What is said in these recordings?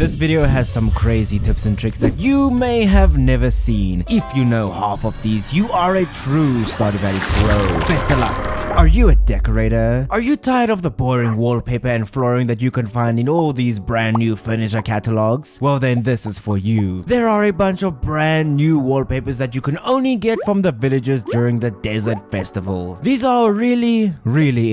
This video has some crazy tips and tricks that you may have never seen. If you know half of these, you are a true Stardew Valley pro. Best of luck! Are you a decorator? Are you tired of the boring wallpaper and flooring that you can find in all these brand new furniture catalogs? Well then, this is for you. There are a bunch of brand new wallpapers that you can only get from the villagers during the desert festival. These are really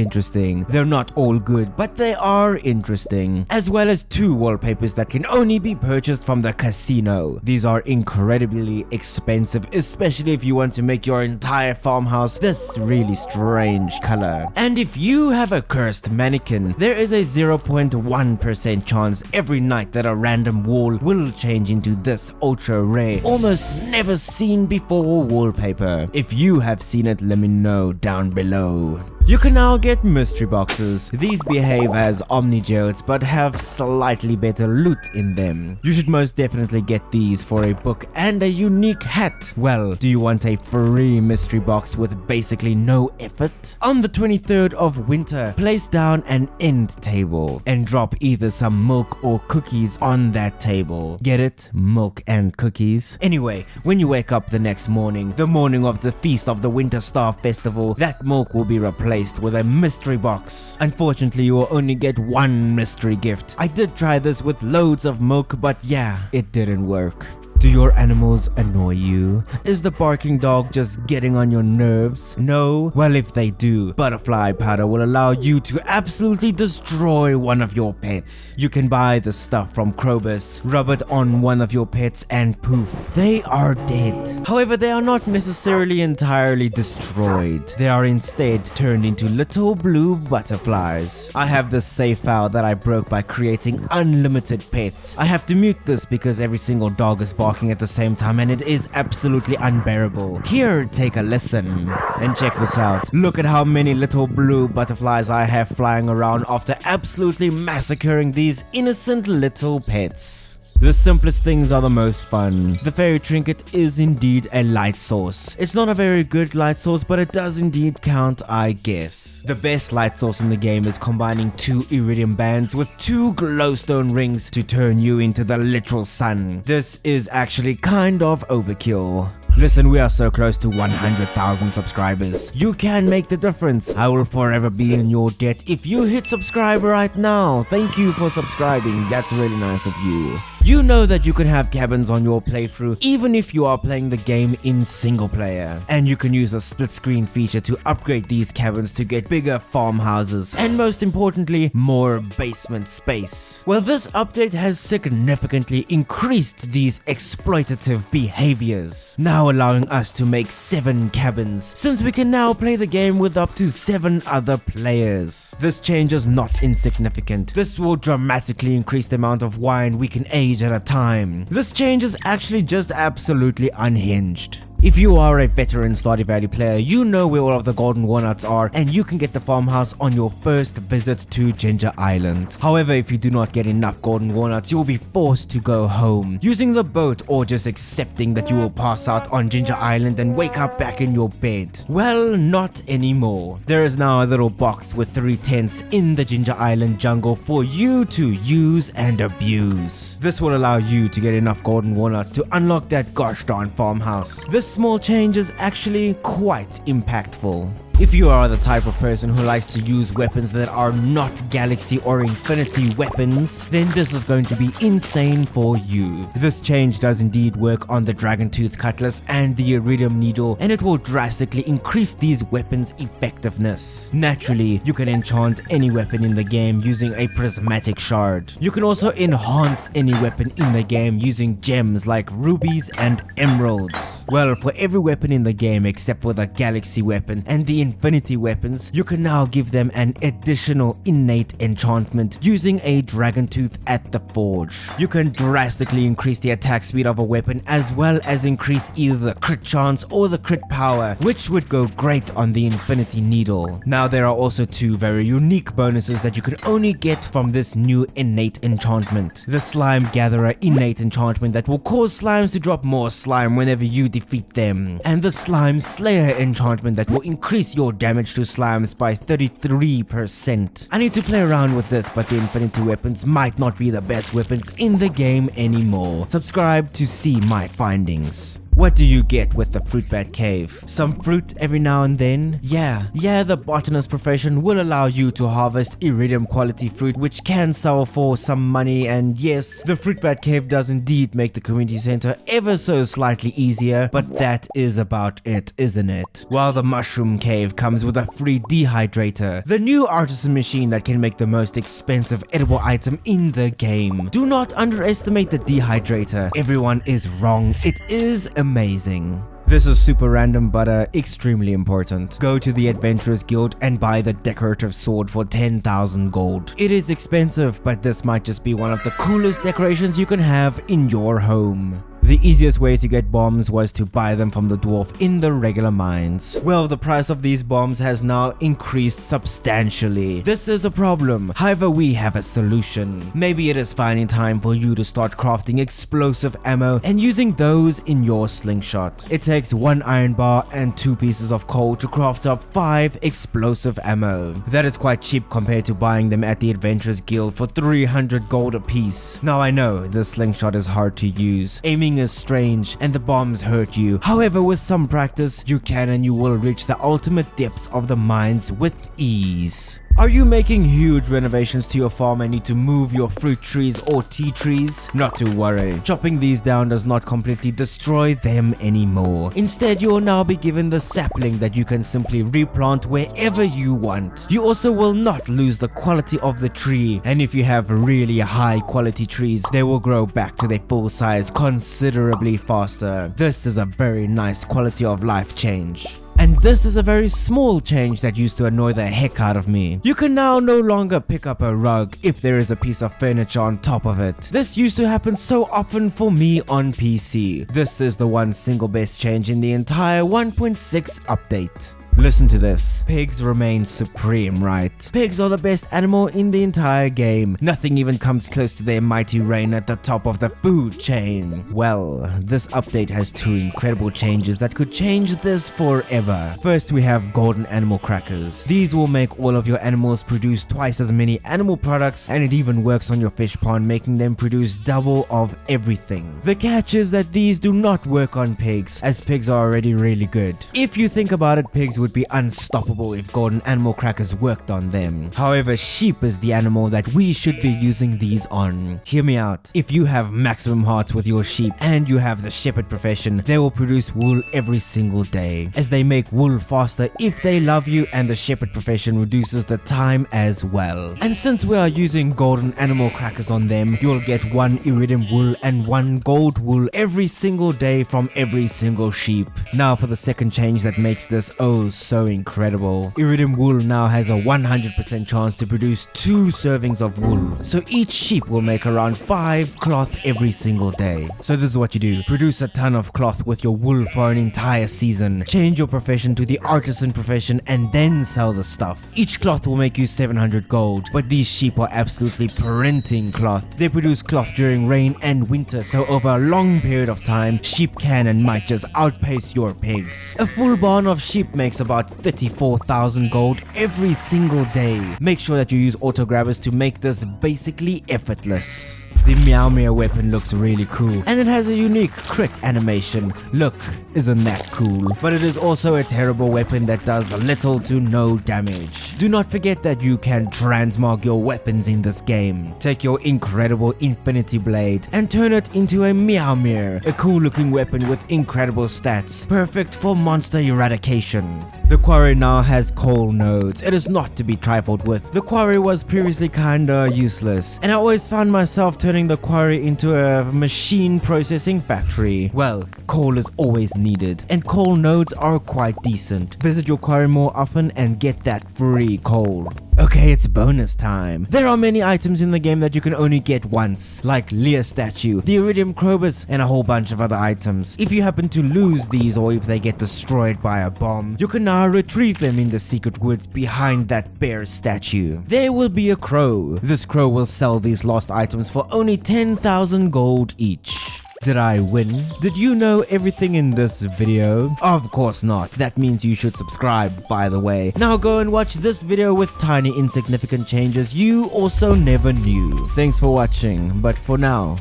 interesting. They're not all good, but they are interesting. As well as 2 wallpapers that can only be purchased from the casino. These are incredibly expensive, especially if you want to make your entire farmhouse this really strange color. And if you have a cursed mannequin, there is a 0.1% chance every night that a random wall will change into this ultra rare, almost never seen before wallpaper. If you have seen it, let me know down below. You can now get mystery boxes. These behave as Omni geodes but have slightly better loot in them. You should most definitely get these for a book and a unique hat. Well, do you want a free mystery box with basically no effort? On the 23rd of winter, place down an end table and drop either some milk or cookies on that table. Get it? Milk and cookies. Anyway, when you wake up the next morning, the morning of the Feast of the Winter Star Festival, that milk will be replaced with a mystery box. Unfortunately, you will only get 1 mystery gift. I did try this with loads of milk, but yeah, it didn't work. Do your animals annoy you? Is the barking dog just getting on your nerves? No? Well, if they do, butterfly powder will allow you to absolutely destroy one of your pets. You can buy the stuff from Krobus, rub it on one of your pets and poof, they are dead. However, they are not necessarily entirely destroyed. They are instead turned into little blue butterflies. I have this save file that I broke by creating unlimited pets. I have to mute this because every single dog is barking at the same time and it is absolutely unbearable. Here, take a listen and check this out. Look at how many little blue butterflies I have flying around after absolutely massacring these innocent little pets. The simplest things are the most fun. The fairy trinket is indeed a light source. It's not a very good light source, but it does indeed count, I guess. The best light source in the game is combining 2 iridium bands with 2 glowstone rings to turn you into the literal sun. This is actually kind of overkill. Listen, we are so close to 100,000 subscribers. You can make the difference. I will forever be in your debt if you hit subscribe right now. Thank you for subscribing. That's really nice of you. You know that you can have cabins on your playthrough even if you are playing the game in single player. And you can use a split screen feature to upgrade these cabins to get bigger farmhouses and most importantly, more basement space. Well, this update has significantly increased these exploitative behaviors, now allowing us to make 7 cabins, since we can now play the game with up to 7 other players. This change is not insignificant. This will dramatically increase the amount of wine we can age at a time. This change is actually just absolutely unhinged. If you are a veteran Stardew Valley player, you know where all of the golden walnuts are and you can get the farmhouse on your first visit to Ginger Island. However, if you do not get enough golden walnuts, you will be forced to go home, using the boat or just accepting that you will pass out on Ginger Island and wake up back in your bed. Well, not anymore. There is now a little box with 3 tents in the Ginger Island jungle for you to use and abuse. This will allow you to get enough golden walnuts to unlock that gosh darn farmhouse. This small change is actually quite impactful. If you are the type of person who likes to use weapons that are not galaxy or infinity weapons, then this is going to be insane for you. This change does indeed work on the dragon tooth cutlass and the iridium needle, and it will drastically increase these weapons' effectiveness. Naturally, you can enchant any weapon in the game using a prismatic shard. You can also enhance any weapon in the game using gems like rubies and emeralds. Well, for every weapon in the game except for the galaxy weapon and the infinity weapons, you can now give them an additional innate enchantment using a dragon tooth at the forge. You can drastically increase the attack speed of a weapon as well as increase either the crit chance or the crit power, which would go great on the infinity needle. Now there are also 2 very unique bonuses that you can only get from this new innate enchantment. The slime gatherer innate enchantment that will cause slimes to drop more slime whenever you defeat them, and the slime slayer enchantment that will increase increase your damage to slimes by 33%. I need to play around with this, but the infinity weapons might not be the best weapons in the game anymore. Subscribe to see my findings. What do you get with the fruit bat cave? Some fruit every now and then? Yeah, the botanist profession will allow you to harvest iridium quality fruit which can sell for some money, and yes, the fruit bat cave does indeed make the community center ever so slightly easier, but that is about it, isn't it? While the mushroom cave comes with a free dehydrator, the new artisan machine that can make the most expensive edible item in the game. Do not underestimate the dehydrator. Everyone is wrong. It is amazing. This is super random but extremely important. Go to the Adventurers Guild and buy the decorative sword for 10,000 gold. It is expensive, but this might just be one of the coolest decorations you can have in your home. The easiest way to get bombs was to buy them from the dwarf in the regular mines. Well, the price of these bombs has now increased substantially. This is a problem. However, we have a solution. Maybe it is finally time for you to start crafting explosive ammo and using those in your slingshot. It takes 1 iron bar and 2 pieces of coal to craft up 5 explosive ammo. That is quite cheap compared to buying them at the Adventurers Guild for 300 gold a piece. Now I know the slingshot is hard to use. Aiming is strange and the bombs hurt you. However, with some practice, you can and you will reach the ultimate depths of the mines with ease. Are you making huge renovations to your farm and need to move your fruit trees or tea trees? Not to worry. Chopping these down does not completely destroy them anymore. Instead, you will now be given the sapling that you can simply replant wherever you want. You also will not lose the quality of the tree, and if you have really high quality trees, they will grow back to their full size considerably faster. This is a very nice quality of life change. And this is a very small change that used to annoy the heck out of me. You can now no longer pick up a rug if there is a piece of furniture on top of it. This used to happen so often for me on PC. This is the one single best change in the entire 1.6 update. Listen to this. Pigs remain supreme, right? Pigs are the best animal in the entire game. Nothing even comes close to their mighty reign at the top of the food chain. Well, this update has 2 incredible changes that could change this forever. First, we have golden animal crackers. These will make all of your animals produce twice as many animal products, and it even works on your fish pond, making them produce double of everything. The catch is that these do not work on pigs, as pigs are already really good. If you think about it, pigs would be unstoppable if golden animal crackers worked on them. However, sheep is the animal that we should be using these on. Hear me out. If you have maximum hearts with your sheep and you have the shepherd profession, they will produce wool every single day, as they make wool faster if they love you, and the shepherd profession reduces the time as well. And since we are using golden animal crackers on them, you'll get 1 iridium wool and 1 gold wool every single day from every single sheep. Now for the second change that makes this so incredible. Iridium wool now has a 100% chance to produce 2 servings of wool. So each sheep will make around 5 cloth every single day. So this is what you do. Produce a ton of cloth with your wool for an entire season. Change your profession to the artisan profession and then sell the stuff. Each cloth will make you 700 gold, but these sheep are absolutely printing cloth. They produce cloth during rain and winter, so over a long period of time, sheep can and might just outpace your pigs. A full barn of sheep makes about 34,000 gold every single day. Make sure that you use auto grabbers to make this basically effortless. The Meow Meow weapon looks really cool, and it has a unique crit animation. Look, isn't that cool? But it is also a terrible weapon that does little to no damage. Do not forget that you can transmog your weapons in this game. Take your incredible Infinity Blade and turn it into a Meow Meow, a cool looking weapon with incredible stats, perfect for monster eradication. The quarry now has coal nodes. It is not to be trifled with. The quarry was previously kinda useless, and I always found myself turning the quarry into a machine processing factory. Well, coal is always needed, and coal nodes are quite decent. Visit your quarry more often and get that free coal. Okay, it's bonus time. There are many items in the game that you can only get once, like Leah statue, the iridium crobus, and a whole bunch of other items. If you happen to lose these, or if they get destroyed by a bomb, you can now retrieve them in the secret woods behind that bear statue. There will be a crow. This crow will sell these lost items for only 10,000 gold each. Did I win? Did you know everything in this video? Of course not. That means you should subscribe, by the way. Now go and watch this video with tiny insignificant changes you also never knew. Thanks for watching, but for now,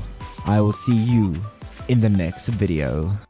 I will see you in the next video.